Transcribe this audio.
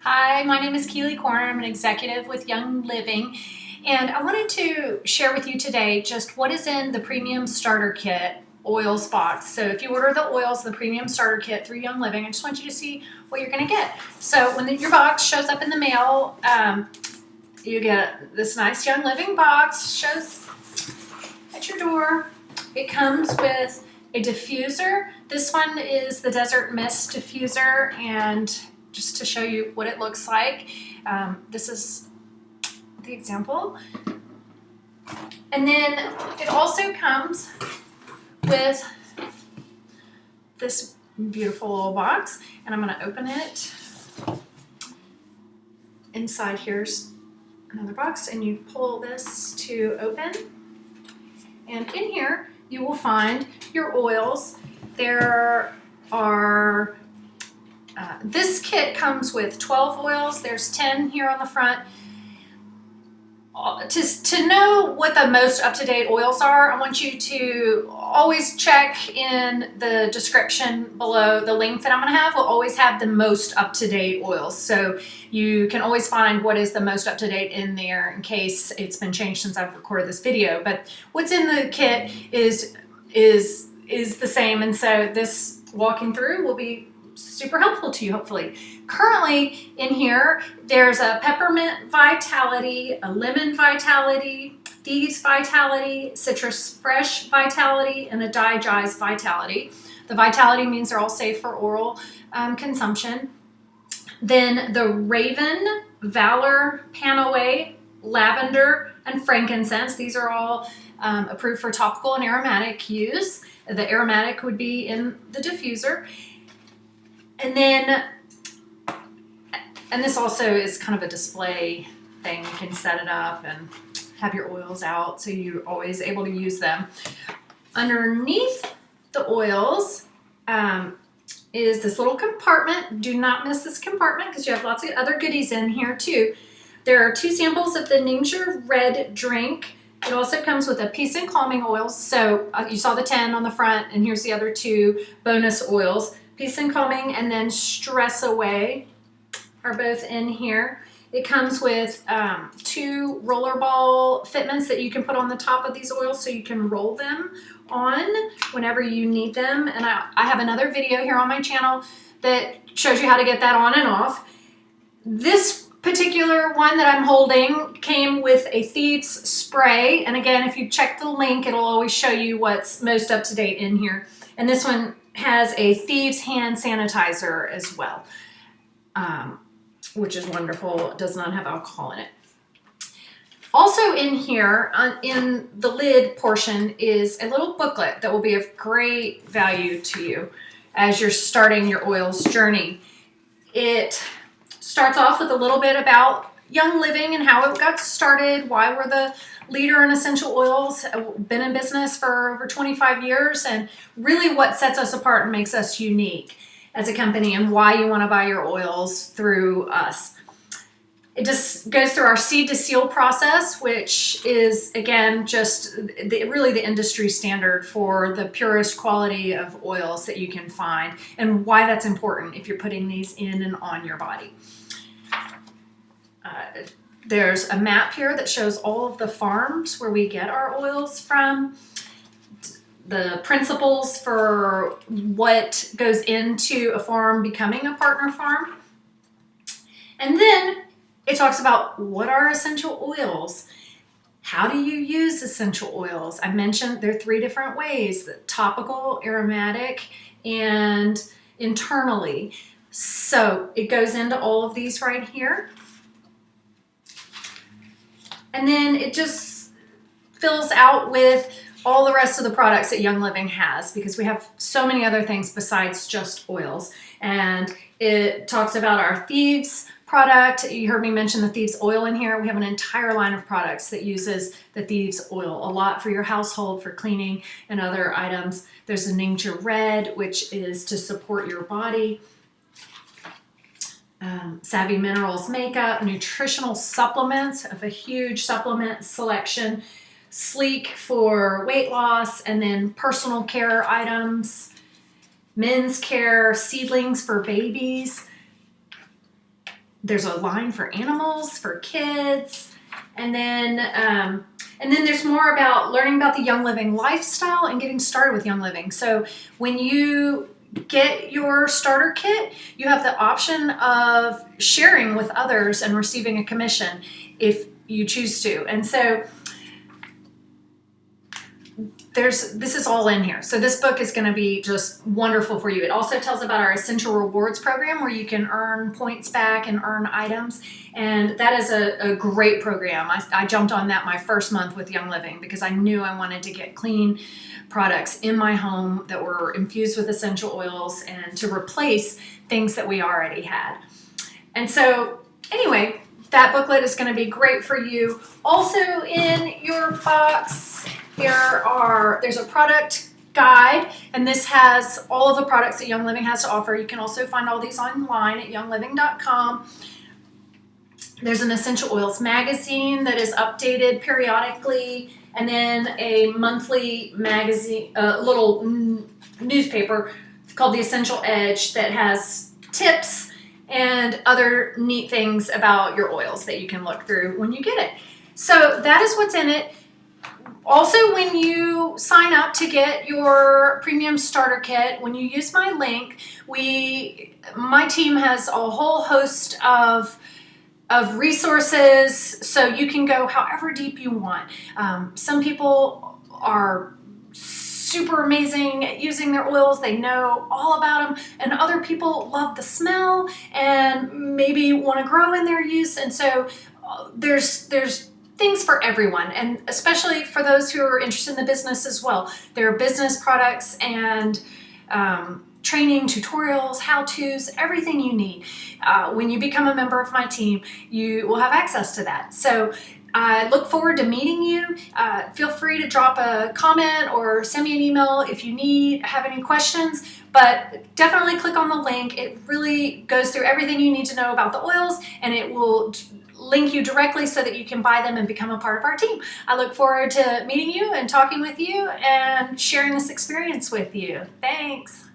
Hi, my name is Keely Corner. I'm an executive with Young Living, and I wanted to share with you today just what is in the Premium Starter Kit oils box. So if you order the oils, the Premium Starter Kit through Young Living, I just want you to see what you're going to get. So when your box shows up in the mail, you get this nice Young Living box, shows at your door. It comes with a diffuser. This one is the Desert Mist diffuser, and just to show you what it looks like, this is the example. And then it also comes with this beautiful little box, and I'm going to open it. Inside here's another box, and you pull this to open, and in here you will find your oils. There are this kit comes with 12 oils. There's 10 here on the front. To know what the most up-to-date oils are, I want you to always check in the description below. The link that I'm going to have will always have the most up-to-date oils. So you can always find what is the most up-to-date in there in case it's been changed since I've recorded this video. But what's in the kit is the same, and so this walking through will be super helpful to you, hopefully. Currently in here, there's a peppermint vitality, a lemon vitality, thieves vitality, citrus fresh vitality, and a digest vitality. The vitality means they're all safe for oral consumption. Then the Raven, Valor, Panaway, Lavender, and Frankincense. These are all approved for topical and aromatic use. The aromatic would be in the diffuser. And then, and this also is kind of a display thing. You can set it up and have your oils out so you're always able to use them. Underneath the oils is this little compartment. Do not miss this compartment because you have lots of other goodies in here too. There are 2 samples of the Ninger Red Drink. It also comes with a Peace and Calming oils. So you saw the 10 on the front, and here's the other 2 bonus oils. Peace and Calming and then Stress Away are both in here. It comes with 2 rollerball fitments that you can put on the top of these oils so you can roll them on whenever you need them. And I have another video here on my channel that shows you how to get that on and off. This particular one that I'm holding came with a Thieves spray. And again, if you check the link, it'll always show you what's most up to date in here. And this one has a Thieves hand sanitizer as well, which is wonderful. It does not have alcohol in it. Also in here, in the lid portion, is a little booklet that will be of great value to you as you're starting your oils journey. It starts off with a little bit about Young Living and how it got started, why we're the leader in essential oils, been in business for over 25 years, and really what sets us apart and makes us unique as a company and why you want to buy your oils through us. It just goes through our seed to seal process, which is, again, just really the industry standard for the purest quality of oils that you can find and why that's important if you're putting these in and on your body. There's a map here that shows all of the farms where we get our oils from, the principles for what goes into a farm becoming a partner farm. And then it talks about what are essential oils. How do you use essential oils? I mentioned there are 3 different ways: the topical, aromatic, and internally. So it goes into all of these right here. And then it just fills out with all the rest of the products that Young Living has, because we have so many other things besides just oils. And it talks about our Thieves product. You heard me mention the Thieves oil in here. We have an entire line of products that uses the Thieves oil, a lot for your household, for cleaning and other items. There's the Ninger Red, which is to support your body. Savvy Minerals makeup, nutritional supplements of a huge supplement selection, Sleek for weight loss, and then personal care items, men's care, seedlings for babies, There's a line for animals, for kids, and then there's more about learning about the Young Living lifestyle and getting started with Young Living. So when you get your starter kit, you have the option of sharing with others and receiving a commission if you choose to. And so this is all in here. So this book is going to be just wonderful for you. It also tells about our Essential Rewards program where you can earn points back and earn items. And that is a great program. I jumped on that my first month with Young Living because I knew I wanted to get clean products in my home that were infused with essential oils and to replace things that we already had. And so anyway, that booklet is going to be great for you. Also in your box, there's a product guide, and this has all of the products that Young Living has to offer. You can also find all these online at youngliving.com. There's an essential oils magazine that is updated periodically, and then a monthly magazine, little newspaper called The Essential Edge that has tips and other neat things about your oils that you can look through when you get it. So that is what's in it. Also, when you sign up to get your premium starter kit, when you use my link, my team has a whole host of resources, so you can go however deep you want. Some people are super amazing at using their oils. They know all about them, and other people love the smell and maybe want to grow in their use. And so there's things for everyone, and especially for those who are interested in the business as well. There are business products and training, tutorials, how-tos, everything you need. When you become a member of my team, you will have access to that. So I look forward to meeting you. Feel free to drop a comment or send me an email if you have any questions, but definitely click on the link. It really goes through everything you need to know about the oils, and it will link you directly so that you can buy them and become a part of our team. I look forward to meeting you and talking with you and sharing this experience with you. Thanks.